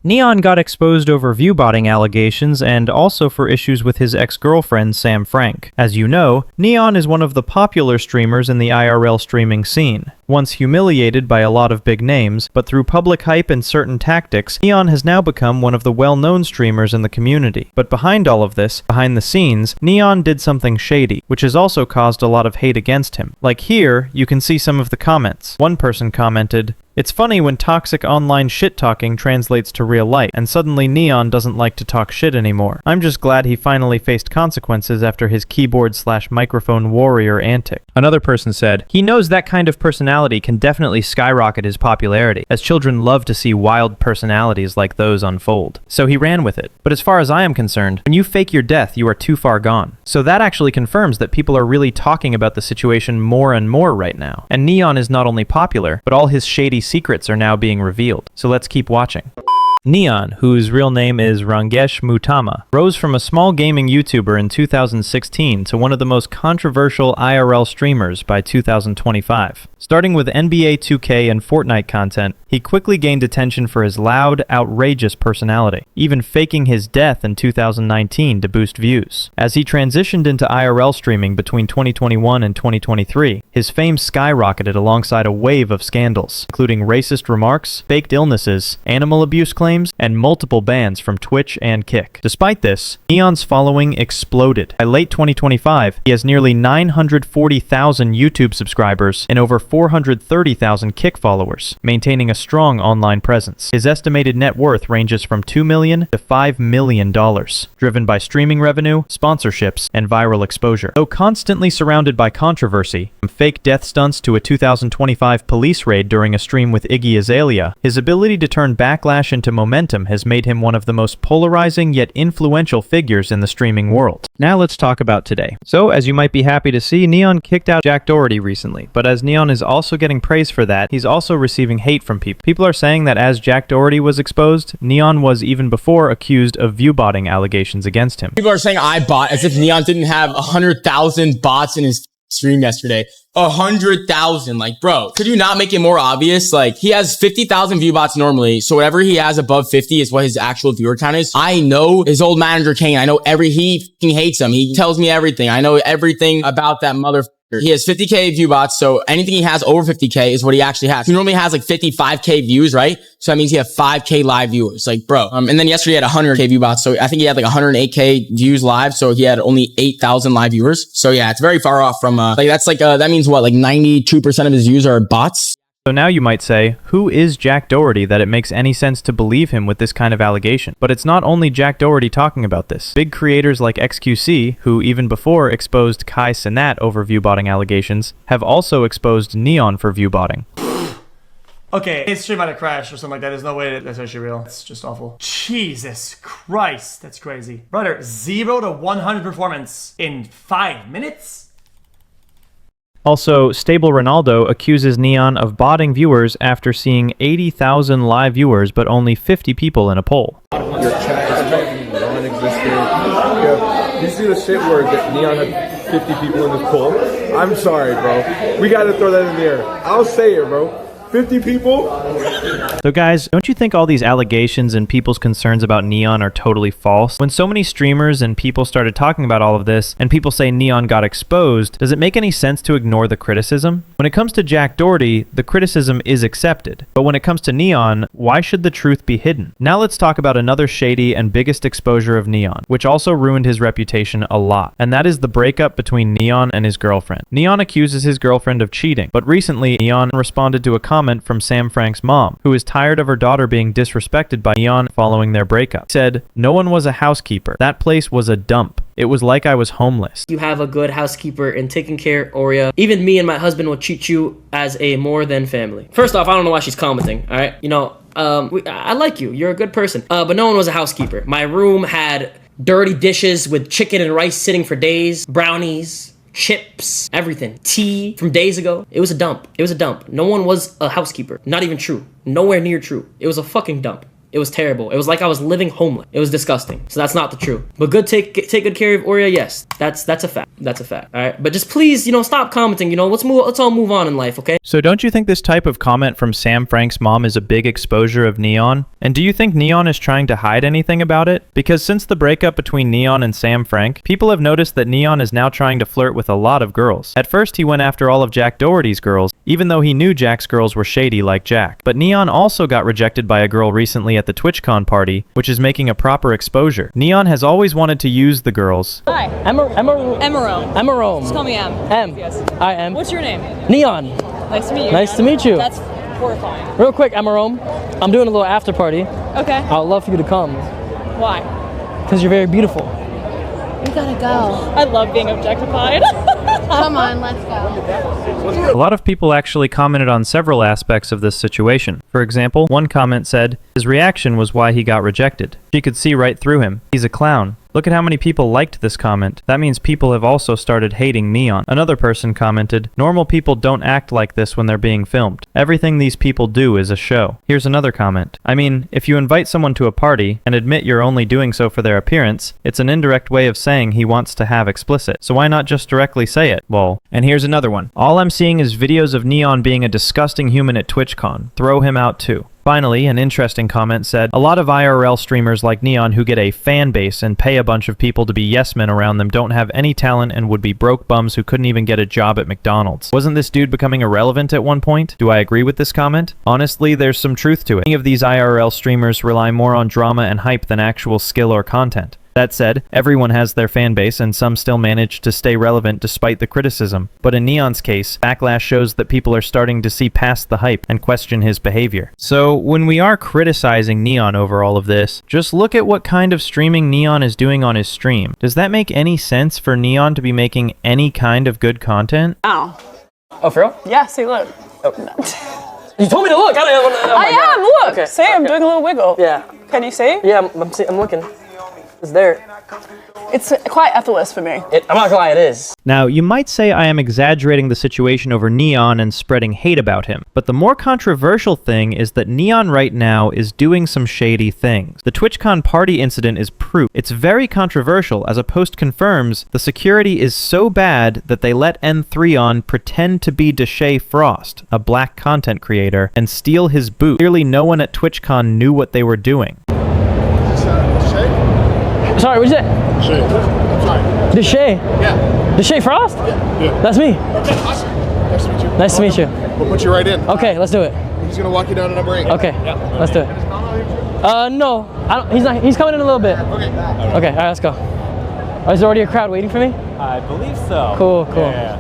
N3ON got exposed over viewbotting allegations and also for issues with his ex-girlfriend Sam Frank. As you know, N3ON is one of the popular streamers in the IRL streaming scene. Once humiliated by a lot of big names, but through public hype and certain tactics, N3ON has now become one of the well-known streamers in the community. But behind all of this, behind the scenes, N3ON did something shady, which has also caused a lot of hate against him. Like here, you can see some of the comments. One person commented, "It's funny when toxic online shit-talking translates to real life, and suddenly N3ON doesn't like to talk shit anymore. I'm just glad he finally faced consequences after his keyboard/microphone warrior antic." Another person said, "He knows that kind of personality can definitely skyrocket his popularity, as children love to see wild personalities like those unfold. So he ran with it. But as far as I am concerned, when you fake your death, you are too far gone." So that actually confirms that people are really talking about the situation more and more right now. And N3ON is not only popular, but all his shady secrets are now being revealed. So let's keep watching. N3ON, whose real name is Rangesh Mutama, rose from a small gaming YouTuber in 2016 to one of the most controversial IRL streamers by 2025. Starting with NBA 2K and Fortnite content, he quickly gained attention for his loud, outrageous personality, even faking his death in 2019 to boost views. As he transitioned into IRL streaming between 2021 and 2023, his fame skyrocketed alongside a wave of scandals, including racist remarks, faked illnesses, animal abuse claims, and multiple bans from Twitch and Kick. Despite this, N3ON's following exploded. By late 2025, he has nearly 940,000 YouTube subscribers and over 430,000 Kick followers, maintaining a strong online presence. His estimated net worth ranges from $2 million to $5 million, driven by streaming revenue, sponsorships, and viral exposure. Though constantly surrounded by controversy, from fake death stunts to a 2025 police raid during a stream with Iggy Azalea, his ability to turn backlash into momentum has made him one of the most polarizing yet influential figures in the streaming world. Now let's talk about today. So, as you might be happy to see, N3ON kicked out Jack Doherty recently, but as N3ON is also getting praise for that, he's also receiving hate from people. People are saying that as Jack Doherty was exposed, N3ON was even before accused of viewbotting allegations against him. People are saying I bot as if N3ON didn't have 100,000 bots in his stream yesterday. 100,000. Like, bro, could you not make it more obvious? Like, he has 50,000 view bots normally. So whatever he has above 50 is what his actual viewer count is. I know his old manager, Kane. I know he fucking hates him. He tells me everything. I know everything about that motherfucker. He has 50K view bots. So anything he has over 50K is what he actually has. He normally has like 55K views, right? So that means he has 5K live viewers. Like, bro. And then yesterday he had 100K view bots. So I think he had like 108K views live. So he had only 8,000 live viewers. So yeah, it's very far off from, like, that's like, that means what? Like 92% of his views are bots. So now you might say, who is Jack Doherty that it makes any sense to believe him with this kind of allegation? But it's not only Jack Doherty talking about this. Big creators like XQC, who even before exposed Cenat over viewbotting allegations, have also exposed N3ON for viewbotting. Okay, his stream might have crashed or something like that. There's no way that's actually real. It's just awful. Jesus Christ, that's crazy. Brother, 0 to 100 performance in 5 minutes? Also, Stable Ronaldo accuses N3ON of botting viewers after seeing 80,000 live viewers but only 50 people in a poll. Your chat is fucking non-existent. Yeah, you see the shit where N3ON had 50 people in this poll? I'm sorry, bro. We gotta throw that in the air. I'll say it, bro. 50 people? So guys, don't you think all these allegations and people's concerns about N3ON are totally false? When so many streamers and people started talking about all of this, and people say N3ON got exposed, does it make any sense to ignore the criticism? When it comes to Jack Doherty, the criticism is accepted. But when it comes to N3ON, why should the truth be hidden? Now let's talk about another shady and biggest exposure of N3ON, which also ruined his reputation a lot. And that is the breakup between N3ON and his girlfriend. N3ON accuses his girlfriend of cheating, but recently N3ON responded to a comment from Sam Frank's mom, who is tired of her daughter being disrespected by N3ON following their breakup. He said, "No one was a housekeeper. That place was a dump. It was like I was homeless." You have a good housekeeper and taking care of ya. Even me and my husband will treat you as a more than family. First off, I don't know why she's commenting, all right? You know, I like you. You're a good person. But no one was a housekeeper. My room had dirty dishes with chicken and rice sitting for days, brownies, chips, everything. Tea from days ago. It was a dump. It was a dump. No one was a housekeeper. Not even true. Nowhere near true. It was a fucking dump. It was terrible. It was like I was living homeless. It was disgusting. So that's not the truth. But take good care of Aurea. Yes, that's a fact. That's a fact. All right. But just please, stop commenting. Let's all move on in life. Okay. So don't you think this type of comment from Sam Frank's mom is a big exposure of N3ON? And do you think N3ON is trying to hide anything about it? Because since the breakup between N3ON and Sam Frank, people have noticed that N3ON is now trying to flirt with a lot of girls. At first, he went after all of Jack Doherty's girls, even though he knew Jack's girls were shady like Jack. But N3ON also got rejected by a girl recently at the TwitchCon party, which is making a proper exposure. N3ON has always wanted to use the girls. Hi. Emerome. Just call me M. M. Yes. I am. What's your name? N3ON. Nice to meet you. Nice to meet you. That's horrifying. Real quick, Emerome. I'm doing a little after party. Okay. I would love for you to come. Why? Because you're very beautiful. We gotta go. I love being objectified. Come on, let's go. A lot of people actually commented on several aspects of this situation. For example, one comment said, his reaction was why he got rejected. She could see right through him. He's a clown. Look at how many people liked this comment. That means people have also started hating N3ON. Another person commented, normal people don't act like this when they're being filmed. Everything these people do is a show. Here's another comment. I mean, if you invite someone to a party and admit you're only doing so for their appearance, it's an indirect way of saying he wants to have explicit. So why not just directly say it? Lol. And here's another one. All I'm seeing is videos of N3ON being a disgusting human at TwitchCon. Throw him out too. Finally, an interesting comment said, a lot of IRL streamers like N3ON who get a fan base and pay a bunch of people to be yes men around them don't have any talent and would be broke bums who couldn't even get a job at McDonald's. Wasn't this dude becoming irrelevant at one point? Do I agree with this comment? Honestly, there's some truth to it. Many of these IRL streamers rely more on drama and hype than actual skill or content. That said, everyone has their fan base and some still manage to stay relevant despite the criticism. But in N3ON's case, backlash shows that people are starting to see past the hype and question his behavior. So when we are criticizing N3ON over all of this, just look at what kind of streaming N3ON is doing on his stream. Does that make any sense for N3ON to be making any kind of good content? Ow. Oh, for real? Yeah, see, look. You told me to look. I am, look. Okay. See, I'm doing a little wiggle. Yeah. Can you see? Yeah, I'm looking. It's there. It's quite effortless for me. I'm not gonna lie, it is. Now, you might say I am exaggerating the situation over N3ON and spreading hate about him, but the more controversial thing is that N3ON right now is doing some shady things. The TwitchCon party incident is proof. It's very controversial, as a post confirms the security is so bad that they let N3ON pretend to be Deshae Frost, a black content creator, and steal his boot. Clearly no one at TwitchCon knew what they were doing. Sorry, what'd you say? Deshae. Yeah. Deshae Frost? Yeah. That's me. Okay, awesome. Nice to meet you. Nice to meet you. We'll put you right in. Okay, let's do it. He's gonna walk you down to number 8. Okay, let's do it. No, I don't, he's not. He's coming in a little bit. Okay. Okay, all right, let's go. Oh, is there already a crowd waiting for me? I believe so. Cool. Yeah.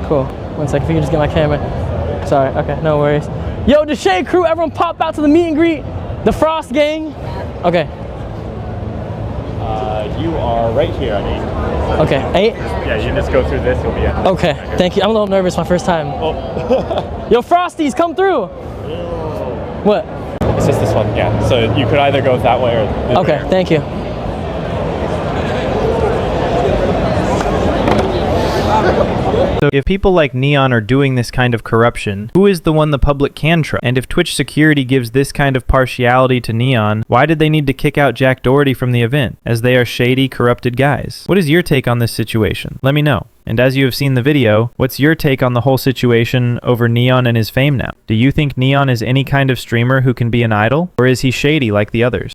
Cool. 1 second, if you can just get my camera. Sorry. Okay, no worries. Yo, Deshae crew, everyone pop out to the meet and greet. The Frost gang. Okay. You are right here, Adin. Okay. 8. Yeah, you just go through this, you'll be in. Okay. Thank you. I'm a little nervous. My first time. Oh. Yo, Frosties, come through. What? It's just this one, yeah. So you could either go that way or this Okay. way. Thank you. So if people like N3ON are doing this kind of corruption, who is the one the public can trust? And if Twitch security gives this kind of partiality to N3ON, why did they need to kick out Jack Doherty from the event, as they are shady, corrupted guys? What is your take on this situation? Let me know. And as you have seen the video, what's your take on the whole situation over N3ON and his fame now? Do you think N3ON is any kind of streamer who can be an idol? Or is he shady like the others?